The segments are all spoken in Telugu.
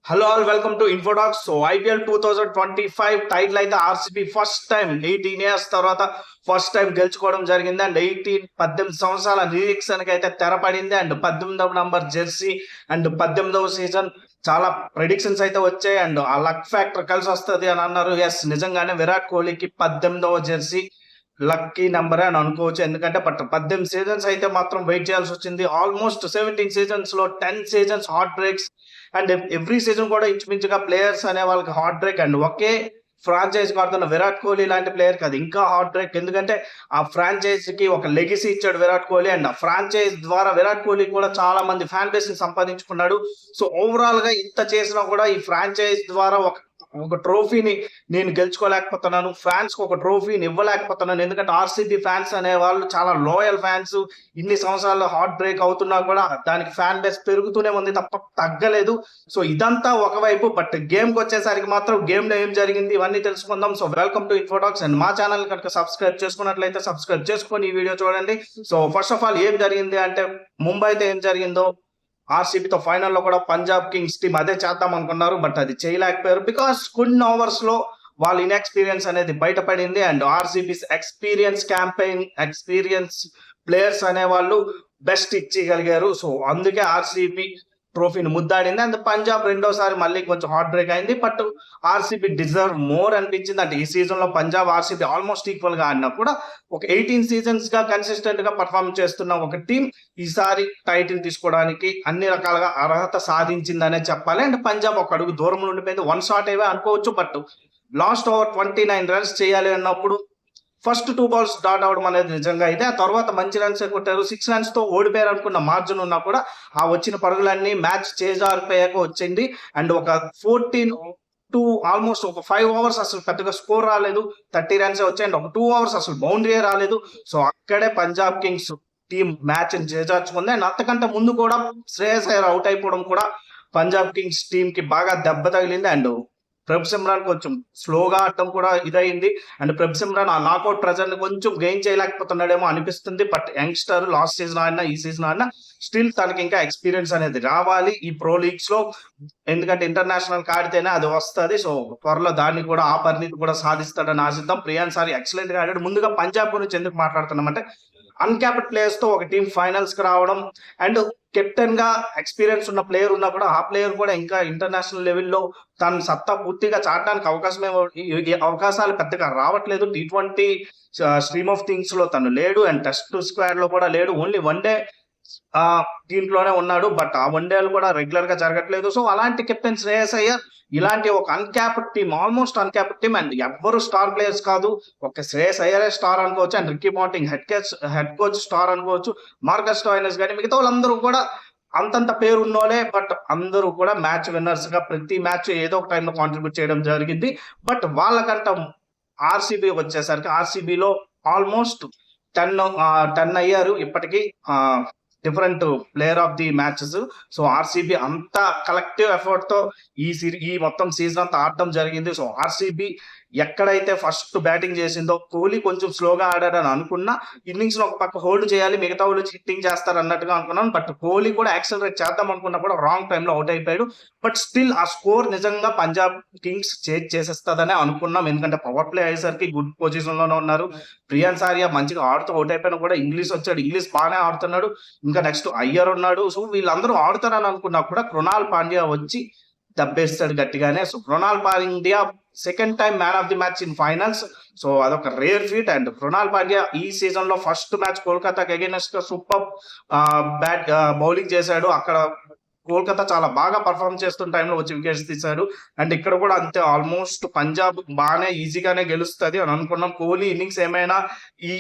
Hello all welcome to Infodocs. So IPL 2025 title అయితే ఆర్సీబీ ఫస్ట్ టైం 18 ఇయర్స్ తర్వాత ఫస్ట్ టైం గెలుచుకోవడం జరిగింది. అండ్ 18 సంవత్సరాల నిరీక్షణకి అయితే తెరపడింది. అండ్ 18వ నంబర్ జెర్సీ అండ్ 18వ సీజన్ చాలా ప్రెడిక్షన్స్ అయితే వచ్చాయి. అండ్ ఆ లక్ ఫ్యాక్టర్ కలిసి వస్తుంది అని అన్నారు. ఎస్, నిజంగానే విరాట్ కోహ్లీకి 18వ జెర్సీ లక్కీ నెంబర్ అని అనుకోవచ్చు. ఎందుకంటే 18 సీజన్స్ అయితే మాత్రం వెయిట్ చేయాల్సి వచ్చింది. ఆల్మోస్ట్ 17 సీజన్స్ లో 10 seasons heart breaks. And every season కూడా ఇంచుమించుగా ప్లేయర్స్ అనే వాళ్ళకి హార్ట్ బ్రేక్. అండ్ ఒకే ఫ్రాంచైజ్ ఆడుతున్న విరాట్ కోహ్లీ లాంటి ప్లేయర్ కాదు, ఇంకా హార్ట్ బ్రేక్. ఎందుకంటే ఆ ఫ్రాంచైజ్ కి ఒక లెగసీ ఇచ్చాడు విరాట్ కోహ్లీ. అండ్ ఆ ఫ్రాంచైజ్ ద్వారా విరాట్ కోహ్లీ కూడా చాలా మంది ఫ్యాన్ బేస్ ని సంపాదించుకున్నాడు. సో ఓవరాల్ గా ఇంత చేసినా కూడా ఈ ఫ్రాంచైజ్ ద్వారా ఒక ట్రోఫీని నేను గెలుచుకోలేకపోతున్నాను, ఫ్యాన్స్ కు ఒక ట్రోఫీని ఇవ్వలేకపోతున్నాను. ఎందుకంటే ఆర్సీబీ ఫ్యాన్స్ అనే వాళ్ళు చాలా లోయల్ ఫ్యాన్స్. ఇన్ని సంవత్సరాల్లో హార్ట్ బ్రేక్ అవుతున్నా కూడా దానికి ఫ్యాన్ బేస్ పెరుగుతూనే ఉంది తప్ప తగ్గలేదు. సో ఇదంతా ఒకవైపు, బట్ గేమ్ కి వచ్చేసరికి మాత్రం గేమ్ లో ఏం జరిగింది ఇవన్నీ తెలుసుకుందాం. So welcome to ఇన్ఫోటాక్స్. అండ్ మా ఛానల్ కనుక సబ్స్క్రైబ్ చేసుకున్నట్లయితే సబ్స్క్రైబ్ చేసుకొని ఈ వీడియో చూడండి. సో ఫస్ట్ ఆఫ్ ఆల్ ఏం జరిగింది అంటే, ముంబైతో ఏం జరిగిందో ఆర్సీబీతో ఫైనల్లో కూడా పంజాబ్ కింగ్స్ టీం అదే చేద్దాం అనుకున్నారు, బట్ అది చేయలేకపోయారు. బికాస్ కొన్ని ఓవర్స్ లో వాళ్ళ ఇన్ఎక్స్పీరియన్స్ అనేది బయటపడింది. And RCB experience campaign, experience players అనే వాళ్ళు బెస్ట్ ఇచ్చగలిగారు. సో అందుకే ఆర్సీబీ ట్రోఫీని ముద్దాడింది. అండ్ పంజాబ్ రెండోసారి మళ్ళీ కొంచెం హార్ట్ బ్రేక్ అయింది. బట్ ఆర్సీబీ డిజర్వ్ మోర్ అనిపించింది. అంటే ఈ సీజన్ లో పంజాబ్ ఆర్సీబీ ఆల్మోస్ట్ ఈక్వల్ గా ఆడినా కూడా ఒక 18 సీజన్స్ గా కన్సిస్టెంట్ గా పర్ఫార్మ్ చేస్తున్న ఒక టీం ఈసారి టైటిల్ తీసుకోవడానికి అన్ని రకాలుగా అర్హత సాధించిందనే చెప్పాలి. అండ్ పంజాబ్ ఒక అడుగు దూరం ఉండిపోయింది, 1 షాట్ ఏవే అనుకోవచ్చు. బట్ లాస్ట్ ఓవర్ 29 రన్స్ చేయాలి అన్నప్పుడు ఫస్ట్ 2 బాల్స్ డాట్ అవడం అనేది నిజంగా అయితే, ఆ తర్వాత మంచి రన్స్ కొట్టారు. 6 రన్స్ తో ఓడిపోయారు అనుకున్న మార్జిన్ ఉన్నా కూడా ఆ వచ్చిన పరుగులన్నీ మ్యాచ్ చేజారిపోయాక వచ్చింది. అండ్ ఒక 14 టు ఆల్మోస్ట్ ఒక 5 ఓవర్స్ అసలు పెద్దగా స్కోర్ రాలేదు, 30 రన్స్ వచ్చాయి. అండ్ ఒక 2 ఓవర్స్ అసలు బౌండరీ రాలేదు. సో అక్కడే పంజాబ్ కింగ్స్ టీం మ్యాచ్ చేజార్చుకుంది. అండ్ అంతకంటే ముందు కూడా శ్రేయస్ అయ్యర్ అవుట్ అయిపోవడం కూడా పంజాబ్ కింగ్స్ టీం కి బాగా దెబ్బ తగిలింది. అండ్ ప్రభ్ సిమ్రాన్ కొంచెం స్లోగా ఆడటం కూడా ఇదైంది. అండ్ ప్రభ్ సిమ్రాన్ ఆ నాకౌట్ ప్రెజర్ ని కొంచెం గెయిన్ చేయలేకపోతున్నాడేమో అనిపిస్తుంది. బట్ యంగ్స్టర్ లాస్ట్ సీజన్ ఆడినా ఈ సీజన్ ఆడినా స్టిల్ తనకి ఇంకా ఎక్స్పీరియన్స్ అనేది రావాలి ఈ ప్రో లీగ్స్ లో. ఎందుకంటే ఇంటర్నేషనల్ ఆడితేనే అది వస్తుంది. సో త్వరలో దాన్ని కూడా ఆ పరిణితి కూడా సాధిస్తాడని ఆశిద్దాం. ప్రియాన్ సారి ఎక్సలెంట్ గా ఆడాడు. ముందుగా పంజాబ్ గురించి ఎందుకు మాట్లాడుతున్నామంటే, అన్క్యాప్డ్ ప్లేయర్స్ తో ఒక టీం ఫైనల్స్ కి రావడం, అండ్ కెప్టెన్ గా ఎక్స్పీరియన్స్ ఉన్న ప్లేయర్ ఉన్నా కూడా ఆ ప్లేయర్ కూడా ఇంకా ఇంటర్నేషనల్ లెవెల్లో తన సత్తా పూర్తిగా చాటడానికి అవకాశాలు పెద్దగా రావట్లేదు. T20 స్ట్రీమ్ ఆఫ్ థింగ్స్ లో తను లేడు. అండ్ టెస్ట్ స్క్వాడ్ లో కూడా లేడు, ఓన్లీ వన్ డే దీంట్లోనే ఉన్నాడు. బట్ ఆ వన్డేలు కూడా రెగ్యులర్ గా జరగట్లేదు. సో అలాంటి కెప్టెన్ శ్రేయస్ అయ్యర్ ఇలాంటి ఒక uncapped team, almost uncapped team, and ఎవ్వరు స్టార్ ప్లేయర్స్ కాదు, ఒక శ్రేయస్ అయ్యరే స్టార్ అనుకోవచ్చు. And Ricky Ponting head coach star అనుకోవచ్చు. మార్కస్ స్టోయినిస్ కానీ మిగతా వాళ్ళందరూ కూడా అంతంత పేరు ఉన్నోలే. బట్ అందరూ కూడా మ్యాచ్ విన్నర్స్ గా ప్రతి మ్యాచ్ ఏదో ఒక టైంలో కాంట్రిబ్యూట్ చేయడం జరిగింది. బట్ వాళ్ళకంట ఆర్సీబీ వచ్చేసరికి ఆర్సీబీలో ఆల్మోస్ట్ 10 అయ్యారు ఇప్పటికీ different player of the matches. So RCB అంతా కలెక్టివ్ ఎఫర్ట్ తో ఈ మొత్తం సీజన్ అంతా ఆడటం జరిగింది. సో ఆర్సీబీ ఎక్కడైతే ఫస్ట్ బ్యాటింగ్ చేసిందో, కోహ్లీ కొంచెం స్లోగా ఆడాడని అనుకున్నా, ఇన్నింగ్స్ లో ఒక పక్క హోల్డ్ చేయాలి, మిగతా వాళ్ళు హిట్టింగ్ చేస్తారు అన్నట్టుగా అనుకున్నాను. బట్ కోహ్లీ కూడా యాక్సలరేట్ చేద్దాం అనుకున్నా కూడా రాంగ్ టైంలో అవుట్ అయిపోయాడు. బట్ స్టిల్ ఆ స్కోర్ నిజంగా పంజాబ్ కింగ్స్ చేసేస్తుందనే అనుకున్నాం. ఎందుకంటే పవర్ ప్లే అయ్యేసరికి గుడ్ పొజిషన్ లోనే ఉన్నారు. ప్రియాన్ సారియా మంచిగా ఆడుతూ అవుట్ అయిపోయినా కూడా ఇంగ్లీష్ వచ్చాడు, ఇంగ్లీష్ బాగానే ఆడుతున్నాడు. ఇంకా నెక్స్ట్ అయ్యర్ ఉన్నాడు. సో వీళ్ళందరూ ఆడుతారని అనుకున్నా కూడా కృణాల్ పాండ్యా వచ్చి దెబ్బేస్తాడు గట్టిగానే. So Krunal Pandya second time man of the match in finals. So అదొక rare feat. And Krunal Pandya ఈ సీజన్ లో ఫస్ట్ మ్యాచ్ కోల్కతాకి అగైనెస్ట్ గా సూపర్ బౌలింగ్ చేశాడు. అక్కడ కోల్కతా చాలా బాగా పర్ఫార్మ్ చేస్తున్న టైంలో వచ్చి వికెట్స్ తీశాడు. అండ్ ఇక్కడ కూడా అంతే, ఆల్మోస్ట్ పంజాబ్ బాగానే ఈజీగానే గెలుస్తుంది అని అనుకున్నాం. కోహ్లీ ఇన్నింగ్స్ ఏమైనా ఈ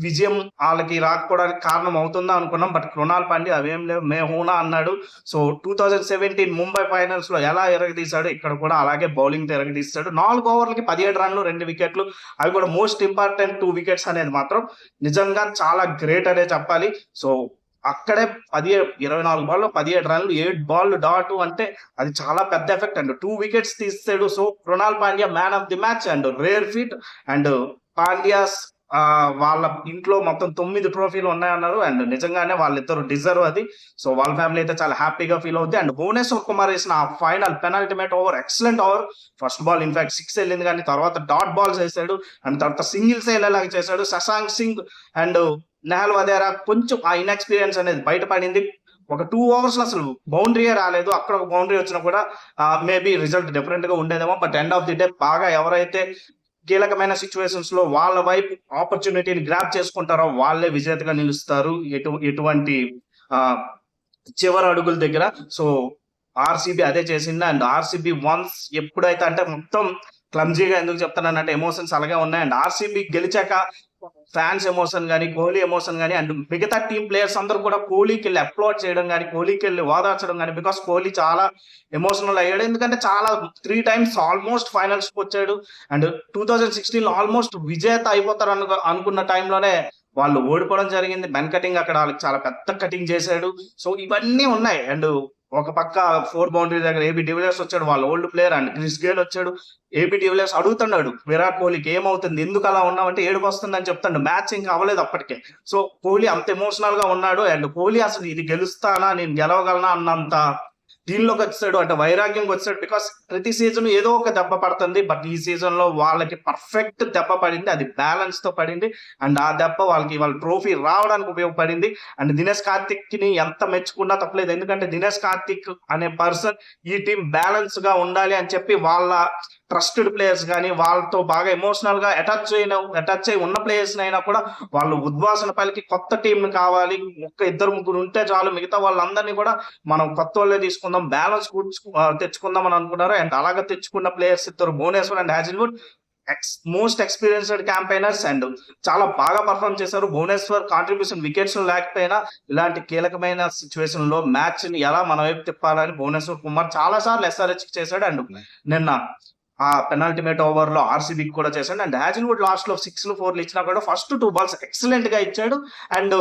విజయం వాళ్ళకి రాకపోవడానికి కారణం అవుతుందా అనుకున్నాం. బట్ కృణాల్ పాండ్యా అవేం లేవు, మే హూనా అన్నాడు. సో 2017 ముంబై ఫైనల్స్ లో ఎలా ఎరగదీశాడు, ఇక్కడ కూడా అలాగే బౌలింగ్ తో ఎరగదీస్తాడు. 4 ఓవర్లకి 17 రన్లు 2 వికెట్లు, అవి కూడా మోస్ట్ ఇంపార్టెంట్ 2 వికెట్స్ అనేది మాత్రం నిజంగా చాలా గ్రేట్ అనే చెప్పాలి. సో అక్కడే 24 బాల్లో 17 రన్లు, 8 బాల్ డాట్ అంటే అది చాలా పెద్ద ఎఫెక్ట్. అండ్ 2 వికెట్స్ తీస్తాడు. So Krunal Pandya man of the match and rare feat. And Pandyas వాళ్ళ ఇంట్లో మొత్తం 9 ట్రోఫీలు ఉన్నాయన్నారు. అండ్ నిజంగానే వాళ్ళిద్దరు డిజర్వ్ అది. సో వాళ్ళ ఫ్యామిలీ అయితే చాలా హ్యాపీగా ఫీల్ అవుద్ది. అండ్ భువనేశ్వర్ కుమార్ వేసిన ఆ final penultimate over excellent over. First ball in fact 6 ఎళ్ళింది గానీ తర్వాత డాట్ బాల్స్ ఏసాడు. అండ్ తర్వాత సింగిల్సే ఎళ్ళేలాగా చేశాడు. శశాంక్ సింగ్ అండ్ నెహల్ వధేరా కొంచెం ఆ ఇన్‌ఎక్స్‌పీరియన్స్ అనేది బయట పడింది. ఒక 2 ఓవర్స్‌లో అసలు బౌండరీయే రాలేదు. అక్కడ ఒక బౌండరీ వచ్చినా కూడా మేబీ రిజల్ట్ డిఫరెంట్‌గా ఉండేదేమో. But end of the day బాగా ఎవరైతే కీలకమైన సిట్యుయేషన్స్ లో వాళ్ళ వైపు ఆపర్చునిటీని గ్రాప్ చేసుకుంటారో వాళ్ళే విజేతగా నిలుస్తారు ఎటువంటి ఆ చివరి అడుగుల దగ్గర. సో ఆర్సీబీ అదే చేసింది. అండ్ ఆర్సీబీ వన్స్ ఎప్పుడైతే అంటే మొత్తం క్లమ్జీగా ఎందుకు చెప్తానంటే ఎమోషన్స్ అలాగే ఉన్నాయి. అండ్ ఆర్సీబీ గెలిచాక ఫ్యాన్స్ ఎమోషన్ గానీ, కోహ్లీ ఎమోషన్ గానీ, అండ్ మిగతా టీమ్ ప్లేయర్స్ అందరూ కూడా కోహ్లీకి వెళ్ళి అప్లోడ్ చేయడం గానీ, కోహ్లీకి వెళ్ళి ఓదార్చడం గానీ, బికాస్ కోహ్లీ చాలా ఎమోషనల్ అయ్యాడు. ఎందుకంటే చాలా 3 టైమ్స్ ఆల్మోస్ట్ ఫైనల్స్ కి వచ్చాడు. అండ్ 2016 ఆల్మోస్ట్ విజేత అయిపోతారు అనుకున్న టైంలోనే వాళ్ళు ఓడిపోవడం జరిగింది. బెన్ కటింగ్ అక్కడ వాళ్ళకి చాలా పెద్ద కటింగ్ చేశాడు. సో ఇవన్నీ ఉన్నాయి. అండ్ ఒక పక్క 4 బౌండరీ దగ్గర ఏబీ డివిలియర్స్ వచ్చాడు, వాళ్ళ old player. And Chris Gayle వచ్చాడు. ఏబీ డివిలియర్స్ అడుగుతున్నాడు విరాట్ కోహ్లీకి ఏమవుతుంది, ఎందుకు అలా ఉన్నామంటే ఏడుపు వస్తుందని చెప్తాడు. మ్యాచ్ ఇంకా అవ్వలేదు అప్పటికే. సో కోహ్లీ అంత ఎమోషనల్ గా ఉన్నాడు. అండ్ కోహ్లీ అసలు ఇది గెలుస్తానా, నేను గెలవగలనా అన్నంత దీనిలోకి వచ్చాడు. అంటే వైరాగ్యంకి వచ్చాడు. బికాస్ ప్రతి సీజన్ ఏదో ఒక దెబ్బ పడుతుంది. బట్ ఈ సీజన్ లో వాళ్ళకి పర్ఫెక్ట్ దెబ్బ పడింది. అది బ్యాలెన్స్ తో పడింది. అండ్ ఆ దెబ్బ వాళ్ళ ట్రోఫీ రావడానికి ఉపయోగపడింది. అండ్ దినేష్ కార్తిక్ ని ఎంత మెచ్చుకున్నా తప్పలేదు. ఎందుకంటే దినేష్ కార్తిక్ అనే పర్సన్ ఈ టీం బ్యాలెన్స్ గా ఉండాలి అని చెప్పి వాళ్ళ ట్రస్టెడ్ ప్లేయర్స్ కానీ, వాళ్ళతో బాగా ఎమోషనల్ గా అటాచ్ అయి ఉన్న ప్లేయర్స్ అయినా కూడా వాళ్ళు ఉద్వాసన పలికి కొత్త టీం కావాలి, ఒక్క 2-3 ఉంటే చాలు, మిగతా వాళ్ళందరినీ కూడా మనం కొత్త వాళ్ళే తీసుకుందాం, బ్యాలెన్స్ తెచ్చుకుందాం అని అనుకున్నారు. అండ్ అలాగే తెచ్చుకున్న ప్లేయర్స్ ఇద్దరు Bhuvneshwar and Hazlewood most experienced campaigners. And చాలా బాగా పర్ఫార్మ్ చేశారు. భువనేశ్వర్ కాంట్రిబ్యూషన్ వికెట్స్ లేకపోయినా ఇలాంటి కీలకమైన సిచ్యువేషన్ లో మ్యాచ్ ని ఎలా మన వైపు తిప్పాలని భువనేశ్వర్ కుమార్ చాలా సార్లు ఎస్ఆర్హెచ్ చేశాడు. అండ్ నిన్న ఆ పెనాల్టిమేట్ ఓవర్ లో ఆర్సీబీకి కూడా చేశాడు. అండ్ హ్యాజిల్వుడ్ లాస్ట్ లో 6లు 4లు ఇచ్చినా కూడా ఫస్ట్ 2 బాల్స్ ఎక్సలెంట్ గా ఇచ్చాడు. అండ్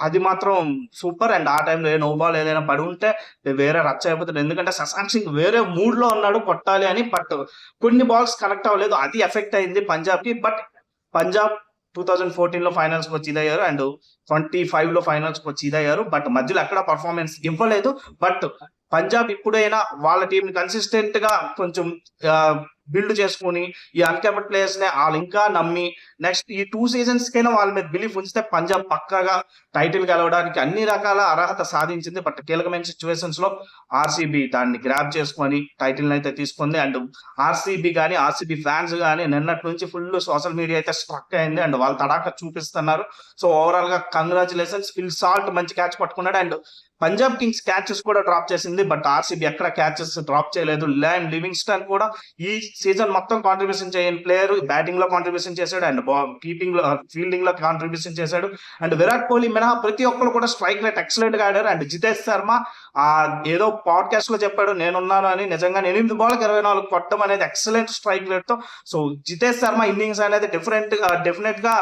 అది మాత్రం సూపర్. అండ్ ఆ టైంలో నో బాల్ ఏదైనా పడి ఉంటే వేరే రచ్చ అయిపోతుంది. ఎందుకంటే శశాంక్ సింగ్ వేరే మూడ్ లో ఉన్నాడు కొట్టాలి అని. బట్ కొన్ని బాల్స్ కనెక్ట్ అవ్వలేదు. అది ఎఫెక్ట్ అయింది పంజాబ్ కి. బట్ పంజాబ్ 2014 లో ఫైనల్స్ వచ్చి ఇదయ్యారు. అండ్ 25 లో ఫైనల్స్ వచ్చి ఇదయ్యారు. బట్ మధ్యలో ఎక్కడ పర్ఫార్మెన్స్ ఇవ్వలేదు. బట్ పంజాబ్ ఇప్పుడైనా వాళ్ళ టీం కన్సిస్టెంట్ గా కొంచెం బిల్డ్ చేసుకుని ఈ అన్కెప్డ్ ప్లేయర్స్ ని వాళ్ళు ఇంకా నమ్మి నెక్స్ట్ ఈ 2 సీజన్స్ కైనా వాళ్ళ మీద బిలీఫ్ ఉంచితే పంజాబ్ పక్కాగా టైటిల్ గెలవడానికి అన్ని రకాల అర్హత సాధించింది. బట్ కీలకమైన సిచ్యువేషన్స్ లో ఆర్సీబీ దాన్ని గ్రాప్ చేసుకొని టైటిల్ అయితే తీసుకుంది. అండ్ ఆర్సీబీ కానీ ఆర్సీబీ ఫ్యాన్స్ కానీ నిన్నటి నుంచి ఫుల్ సోషల్ మీడియా అయితే స్ట్రక్ అయింది. అండ్ వాళ్ళు తడాక చూపిస్తున్నారు. సో ఓవరాల్ గా కంగ్రాచులేషన్స్. ఫిల్ సాల్ట్ మంచి క్యాచ్ పట్టుకున్నాడు. అండ్ పంజాబ్ కింగ్స్ క్యాచెస్ కూడా డ్రాప్ చేసింది. బట్ ఆర్సీబీ ఎక్కడ క్యాచెస్ డ్రాప్ చేయలేదు. ల్యాండ్ లివింగ్స్టన్ కూడా ఈ సీజన్ మొత్తం కాంట్రిబ్యూషన్ చేయని ప్లేయర్, బ్యాటింగ్ లో కాంట్రిబ్యూషన్ చేశాడు. అండ్ కీపింగ్ లో ఫీల్డింగ్ లో కాంట్రిబ్యూషన్ చేశాడు. అండ్ విరాట్ కోహ్లీ మినహా ప్రతి ఒక్కరు కూడా స్ట్రైక్ రేట్ ఎక్సలెంట్ గా ఆడారు. అండ్ జితేష్ శర్మ ఏదో పాడ్కాస్ట్ లో చెప్పాడు నేనున్నాను అని. నిజంగా 8 బాల్కి 24 కొట్టడం అనేది ఎక్సలెంట్ స్ట్రైక్ రేట్ తో. సో జితేష్ శర్మ ఇన్నింగ్స్ అనేది డెఫినెట్ గా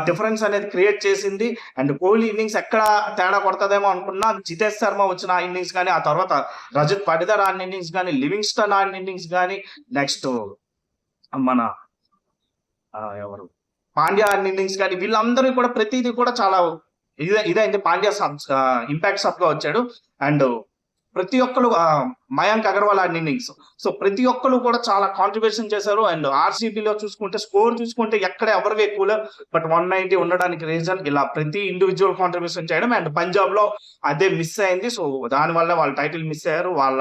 డిఫరెన్స్ అనేది క్రియేట్ చేసింది. అండ్ కోహ్లీ ఇన్నింగ్స్ ఎక్కడ తేడా కొడతదేమో అనుకున్నా జితేష్ శర్మ వచ్చిన ఇన్నింగ్స్ కానీ, ఆ తర్వాత రజత్ పటిదార్ ఆడిన ఇన్నింగ్స్ కానీ, లివింగ్స్టన్ ఆడిన ఇన్నింగ్స్ కానీ, నెక్స్ట్ మన ఎవరు పాండ్యా ఆడిన ఇన్నింగ్స్ కానీ, వీళ్ళందరూ కూడా ప్రతిదీ కూడా చాలా ఇదైంది. పాండ్యా ఇంపాక్ట్ సబ్ గా వచ్చాడు. అండ్ ప్రతి ఒక్కరు మయాంక్ అగర్వాల్ ఆడిన ఇన్నింగ్స్. సో ప్రతి ఒక్కరు కూడా చాలా కాంట్రిబ్యూషన్ చేశారు. అండ్ ఆర్సీబీలో చూసుకుంటే స్కోర్ చూసుకుంటే ఎక్కడ ఎవరు ఎక్కువ, బట్ 190 ఉండడానికి రీజన్ ఇలా ప్రతి ఇండివిజువల్ కాంట్రిబ్యూషన్ చేయడం. అండ్ పంజాబ్ లో అదే మిస్ అయింది. సో దాని వల్ల వాళ్ళ టైటిల్ మిస్ అయ్యారు. వాళ్ళ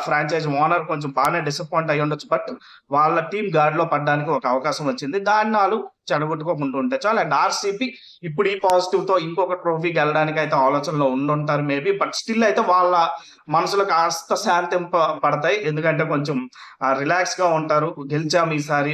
ఫ్రాంచైజ్ ఓనర్ కొంచెం బాగానే డిసప్పాయింట్ అయ్యి ఉండొచ్చు. బట్ వాళ్ళ టీం గాడిలో పడడానికి ఒక అవకాశం వచ్చింది. దాన్ని వాళ్ళు చెడగొట్టుకోకుండా ఉంటే చాలు. అండ్ ఆర్సీబీ ఇప్పుడు ఈ పాజిటివ్ తో ఇంకొక ట్రోఫీకి వెళ్ళడానికి అయితే ఆలోచనలో ఉండుంటారు మేబీ. బట్ స్టిల్ అయితే వాళ్ళ మనసులో కాస్త శాంతి పడతాయి. ఎందుకంటే కొంచెం రిలాక్స్ గా ఉంటారు. గెలిచాం ఈసారి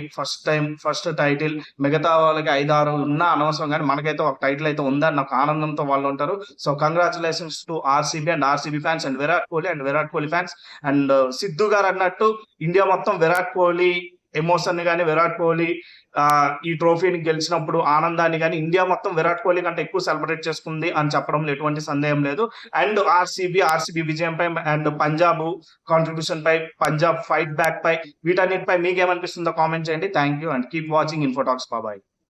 ఫస్ట్ టైటిల్. మిగతా వాళ్ళకి 5-6 ఉన్నా అనవసరం, కానీ మనకైతే ఒక టైటిల్ అయితే ఉందని ఒక ఆనందంతో వాళ్ళు ఉంటారు. So congratulations to RCB and RCB fans and Virat Kohli fans. And Siddhu గారు అన్నట్టు ఇండియా మొత్తం విరాట్ కోహ్లీ ఎమోషన్ గానీ, విరాట్ కోహ్లీ ఈ ట్రోఫీని గెలిచినప్పుడు ఆనందాన్ని కానీ ఇండియా మొత్తం విరాట్ కోహ్లీ కంటే ఎక్కువ సెలబ్రేట్ చేసుకుంది అని చెప్పడంలో ఎటువంటి సందేహం లేదు. అండ్ ఆర్సీబీ విజయం పై అండ్ పంజాబ్ కాంట్రిబ్యూషన్ పై, పంజాబ్ ఫైట్ బ్యాక్ పై, వీటన్నిటిపై మీకేమనిపిస్తుందో కామెంట్ చేయండి. Thank you and keep watching Infotalks. Bye.